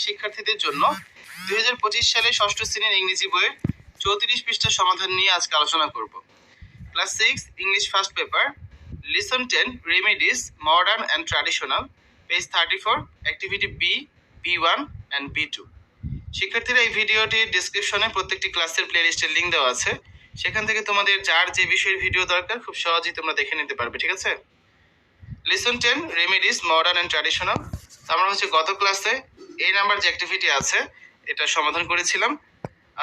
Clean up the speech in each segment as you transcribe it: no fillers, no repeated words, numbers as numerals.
শিক্ষার্থীদের জন্য 2025 সালে ষষ্ঠ শ্রেণীর ইংরেজি বইয়ের 34 পৃষ্ঠার সমাধান নিয়ে আজকে আলোচনা করব। Class 6 English first paper, lesson 10 remedies modern and traditional, page 34, activity B, B1 and B2। শিক্ষার্থীরা, এই ভিডিওটির ডেসক্রিপশনে প্রত্যেকটি ক্লাসের প্লেলিস্টের লিঙ্ক দেওয়া আছে, সেখান থেকে তোমাদের যার যে বিষয়ের ভিডিও দরকার খুব সহজেই তোমরা দেখে নিতে পারবে, ঠিক আছে? Lesson 10 remedies modern and traditional. আমরা গত ক্লাসে এই নাম্বার যে অ্যাক্টিভিটি আছে এটা সমাধান করেছিলাম।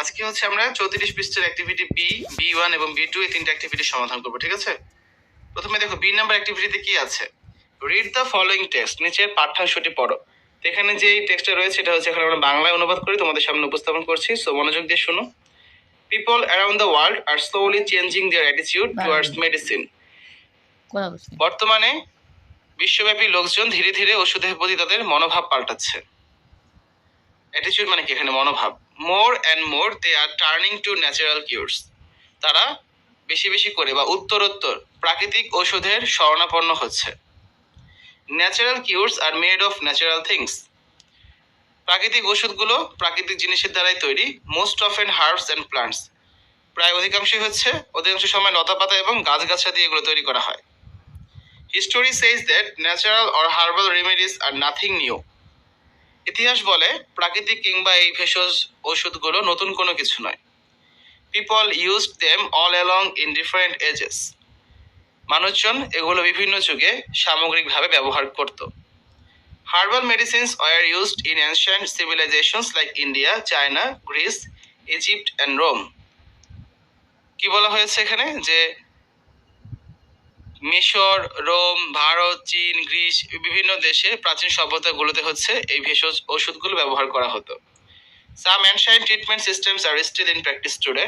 আজকে আমরা 34 পৃষ্ঠার অ্যাক্টিভিটি বি, B1 এবং B2 এই তিনটা অ্যাক্টিভিটি সমাধান করব, ঠিক আছে? প্রথমে দেখো বি নাম্বার অ্যাক্টিভিটিতে কি আছে। রিড দ্য ফলোইং টেক্সট, নিচের পাঠ্যাংশটি পড়ো। তো এখানে যে টেক্সটটা রয়েছে এটা এখন আমরা বাংলায় অনুবাদ করে তোমাদের সামনে উপস্থাপন করছি, সো মনোযোগ দিয়ে শোনো। People around the world are slowly changing their attitude towards medicine. বর্তমানে বিশ্বব্যাপী লোকজন ধীরে ধীরে ওষুধের প্রতি তাদের মনোভাব পাল্টাচ্ছে। অ্যাটিটিউড মানে কি এখানে মনোভাব। More and more they are turning to natural cures, তারা বেশি বেশি করে বা উত্তরোত্তর প্রাকৃতিক ঔষধের শরণাপন্ন হচ্ছে। Natural cures are made of natural things, প্রাকৃতিক ওষুধগুলো প্রাকৃতিক জিনিসের দ্বারাই তৈরি। Most often herbs and plants, প্রায় অধিকাংশ সময় লতাপাতা এবং গাছগাছরা দিয়ে এগুলো তৈরি করা হয়। History says that natural or herbal remedies are nothing new, ইতিহাস বলে প্রাকৃতিক কিংবা এই ভেষজ ওষুধগুলো নতুন কোনো কিছু নয়। People used them all along in different ages, মানুষজন এগুলো বিভিন্ন যুগে সামগ্রিকভাবে ব্যবহার করত। Herbal medicines were used in ancient civilisations like India, China, Greece, Egypt and Rome. কি বলা হয়েছে এখানে যে মিশর, রোম, ভারত, চীন, গ্রিস বিভিন্ন দেশে প্রাচীন সভ্যতাগুলোতে এই ভেষজ ওষুধগুলো ব্যবহার করা হতো। Some ancient treatment systems are still in practice today,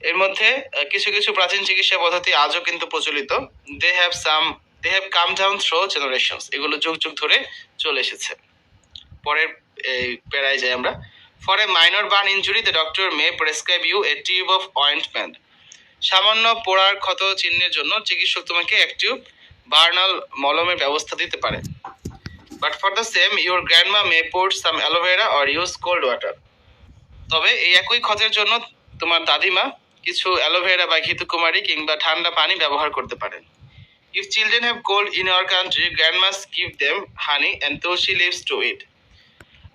এর মধ্যে কিছু কিছু প্রাচীন চিকিৎসা পদ্ধতি আজও কিন্তু প্রচলিত। They have come down through generations, এগুলো যুগ যুগ ধরে চলে এসেছে। পরের প্যারায় যাই আমরা। For a minor burn injury the doctor may prescribe you a tube of ointment, সামান্য পোড়ার ক্ষত চিহ্নের জন্য চিকিৎসক তোমাকে এক টিউব বার্নাল মলমের ব্যবস্থা দিতে পারে। But for the same your grandma May poor some aloe vera or use cold water, তবে এই একই ক্ষতের জন্য তোমার দাদিমা কিছু অ্যালোভেরা বা ঘৃতকুমারী কিংবা ঠান্ডা পানি ব্যবহার করতে পারেন। If children have cold in our country, grandmas give them honey and tulsi leaves to eat,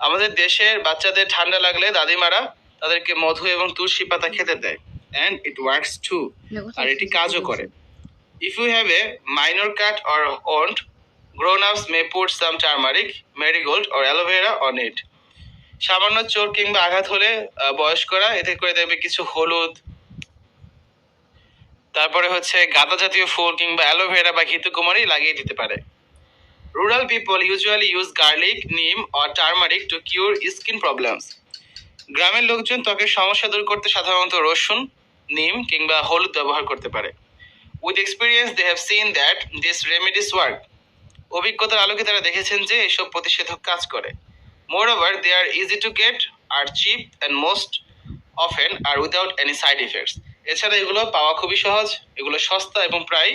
আমাদের দেশের বাচ্চাদের ঠান্ডা লাগলে দাদিমারা তাদেরকে মধু এবং তুলসী পাতা খেতে দেয়। And it works too, আর এটি কাজও করে। If you have a minor cut or wound, grown-ups may put some turmeric, marigold or aloe vera on it. সামান্য চোট কিংবা আঘাত হলে বয়স্করা এতে করে দেখবে কিছু হলুদ, তারপরে গাঁদা জাতীয় ফুল কিংবা অ্যালোভেরা বা ঘৃতকুমারী লাগিয়ে দিতে পারে। Rural people usually use garlic, neem or turmeric to cure skin problems. গ্রামের লোকজন ত্বকের সমস্যা দূর করতে সাধারণত রসুন, নিম কিংবা হলুদ ব্যবহার করতে পারে। With experience they have seen that this remedies work, অভিজ্ঞতার আলোকে তারা দেখেছেন যে এসব প্রতিষেধক কাজ করে। Moreover they are easy to get, are cheap and most often are without any side effects, এছাড়া এগুলো পাওয়া খুবই সহজ, এগুলো সস্তা এবং প্রায়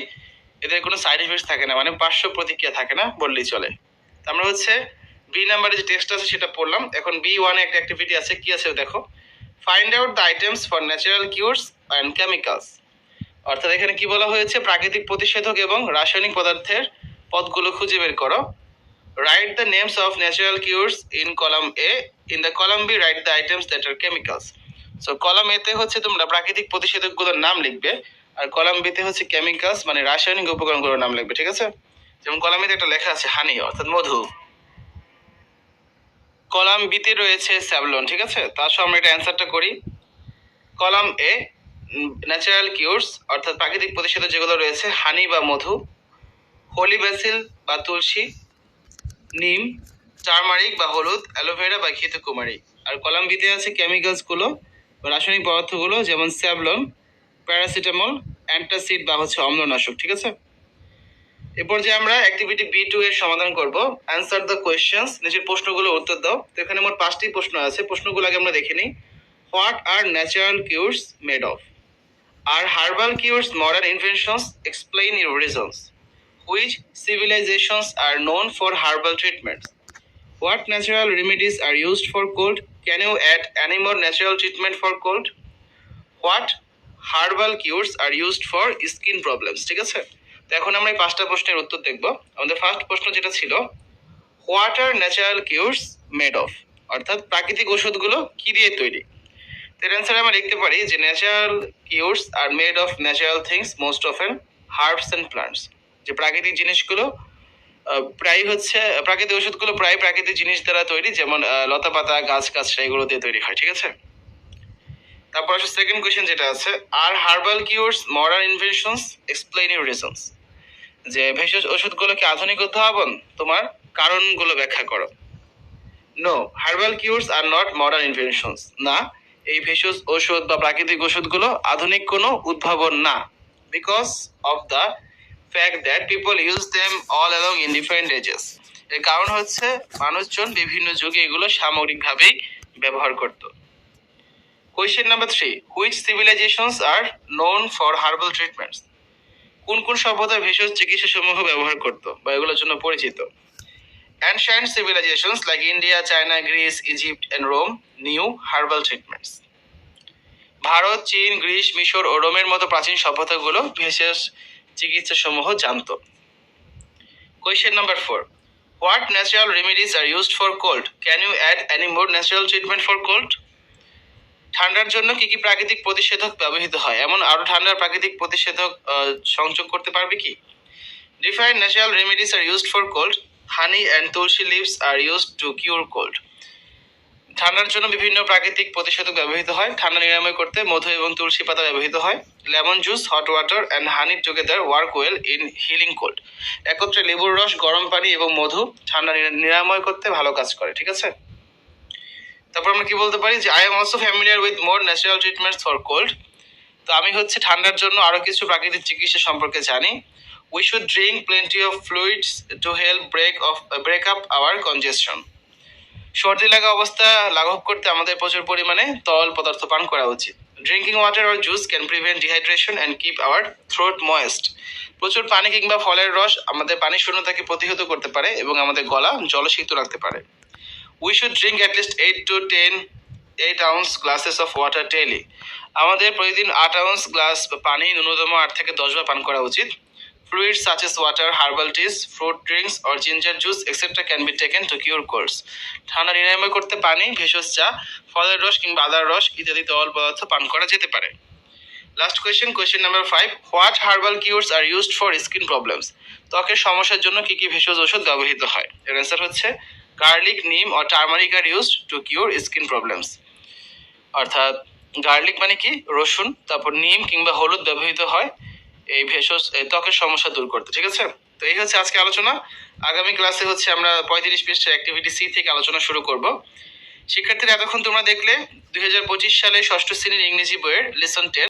এদের কোনো সাইড ইফেক্টস থাকে না, মানে পার্শ্ব প্রতিক্রিয়া থাকে না বললেই চলে। আমরা বি নাম্বারে যে টেক্সট আছে সেটা পড়লাম। এখন B1 একটা অ্যাক্টিভিটি আছে, কি আছে দেখো। Find out the items for natural কিউরস and chemicals, অর্থাৎ এখানে কি বলা হয়েছে, প্রাকৃতিক প্রতিষেধক এবং রাসায়নিক পদার্থের পদগুলো খুঁজে বের করো। Write the names of natural cures in column A, in the column B write the items that are chemicals. So column এতে তোমরা প্রাকৃতিক প্রতিষেধকগুলোর নাম লিখবে, আর কলাম বিতে কেমিক্যালস মানে রাসায়নিক উপকরণগুলোর নাম লিখবে, ঠিক আছে? যেমন কলাম এতে একটা লেখা আছে হানি অর্থাৎ মধু, কলাম বিতে রয়েছে স্যাভলন, ঠিক আছে? তার সঙ্গে আমরা এটা অ্যান্সারটা করি। কলাম এ ন্যাচারাল কিউরস অর্থাৎ প্রাকৃতিক প্রতিষেধক যেগুলো রয়েছে হানি বা মধু, হোলি ব্যাসিল বা তুলসী, নিম, টারমারিক বা হলুদ, অ্যালোভেরা বা ঘৃতকুমারী। আর কলাম বিতে আছে কেমিক্যালসগুলো, রাসায়নিক পদার্থগুলো, যেমন স্যাভলন, প্যারাসিটামল, অ্যান্টাসিড বা অম্লনাশক, ঠিক আছে? এরপর যে আমরা অ্যাক্টিভিটি B2 এর সমাধান করব। অ্যান্সার দ্য কোয়েশ্চেন্স, নিচের প্রশ্নগুলো উত্তর দাও। তো এখানে মোট 5টি প্রশ্ন আছে, প্রশ্নগুলো আগে আমরা দেখে নিই। What are natural cures made of? Are herbal cures modern inventions? Explain your reasons. Which civilisations are known for herbal treatments? What natural remedies are used for cold? Can you add any more natural treatment for cold? What herbal cures are used for skin problems? ঠিক আছে, তো এখন আমরা এই 5টা প্রশ্নের উত্তর দেখব। আমাদের ফার্স্ট প্রশ্ন যেটা ছিল, what are natural cures made of, অর্থাৎ প্রাকৃতিক ওষুধগুলো কি দিয়ে তৈরি। এর অ্যান্সারে আমরা লিখতে পারি যে natural cures are made of natural things most often herbs and plants, যে প্রাকৃতিক জিনিসগুলো প্রায় হচ্ছে প্রাকৃতিক ওষুধগুলো প্রায় প্রাকৃতিক জিনিস দ্বারা তৈরি, যেমন লতা পাতা গাছ গাছরা এগুলো দিয়ে তৈরি হয়। ঠিক আছে, তারপর আসলে সেকেন্ড কোয়েশ্চেন যেটা আছে, are herbal cures modern inventions, explain your reasons, যে ভেষজ ওষুধগুলো কি আধুনিক উদ্ভাবন, তোমার কারণগুলো ব্যাখ্যা করো। No, herbal cures are not modern inventions, না, এই ভেষজ ওষুধ বা প্রাকৃতিক ওষুধগুলো আধুনিক কোনো উদ্ভাবন না, because of the fact that people use them all along in different ages, এর কারণ হচ্ছে মানুষজন বিভিন্ন যুগে এগুলো সামগ্রিকভাবেই ব্যবহার করত। Question number 3, which civilisations are known for herbal treatments, কোন কোন সভ্যতা ভেষজ চিকিৎসা সমূহ ব্যবহার করত বা এগুলোর জন্য পরিচিত। Ancient civilizations like India, China, Greece, Egypt and Rome knew herbal treatments. Bharat, চীন, গ্রিস, মিশর ও রোমের মতো প্রাচীন সভ্যতাগুলো ভেষজ চিকিৎসা সমূহ জানত। Question number 4, what natural remedies are used for cold? Can you add any more natural treatment for cold? ঠান্ডার জন্য কি কি প্রাকৃতিক প্রতিষেধক ব্যবহৃত হয়, এমন আরো ঠান্ডার প্রাকৃতিক প্রতিষেধক সংযোগ করতে পারবে কি? Different natural remedies are used for cold. Honey and tulsi leaves are used to cure cold. ঠান্ডার জন্য বিভিন্ন প্রাকৃতিক প্রতিষেধক ব্যবহৃত হয়, ঠান্ডা নিরাময় করতে মধু এবং তুলসী পাতা ব্যবহৃত হয়। Lemon juice, hot water and honey together work well in healing cold. একত্রে লেবুর রস, গরম পানি এবং মধু ঠান্ডা নিরাময় করতে ভালো কাজ করে। ঠিক আছে, তারপর আমরা কি বলতে পারি যে I am also familiar with more natural treatments for cold, তো আমি হচ্ছে ঠান্ডার জন্য আরো কিছু প্রাকৃতিক চিকিৎসা সম্পর্কে জানি। We should drink plenty of fluids to help break up our congestion. সর্দি লাগা অবস্থা লাঘব করতে আমাদের প্রচুর পরিমাণে তরল পদার্থ পান করা উচিত। Drinking water or juice can prevent dehydration and keep our throat moist. প্রচুর পানি কিংবা ফলের রস আমাদের পানি শূন্যতাকে প্রতিহত করতে পারে এবং আমাদের গলা জলসিক্ত রাখতে পারে। We should drink at least 8 ounce glasses of water daily. আমাদের প্রতিদিন 8 ounce গ্লাস পানি ন্যূনতম 8 থেকে 10 বার পান করা উচিত। Fluids such as water, herbal teas, fruit drinks or ginger juice etc. can be taken to cure colds. ঠান্ডা নিরাময় করতে পানি, ভেষজ চা, ফলের রস কিংবা আদার রস ইত্যাদি তরল পদার্থ পান করা যেতে পারে। Last question number 5, what herbal cures R used for skin problems? ত্বকের সমস্যার জন্য কি কি ভেষজ ওষুধ ব্যবহৃত হয়? এর অ্যান্সার হচ্ছে গার্লিক, নিম ও turmeric are used to cure skin problems. অর্থাৎ গার্লিক মানে কি, রসুন, তারপর নিম কিংবা হলুদ ব্যবহৃত হয় এই ভেষজ ত্বকের সমস্যা দূর করতে। ঠিক আছে, তো এই হচ্ছে আজকে আলোচনা। আগামী ক্লাসে হচ্ছে আমরা 35 পৃষ্ঠার অ্যাক্টিভিটি সি থেকে আলোচনা শুরু করব। শিক্ষার্থীরা, এতক্ষণ তোমরা দেখলে 2025 সালে ষষ্ঠ শ্রেণীর ইংরেজি বইয়ের লেসন 10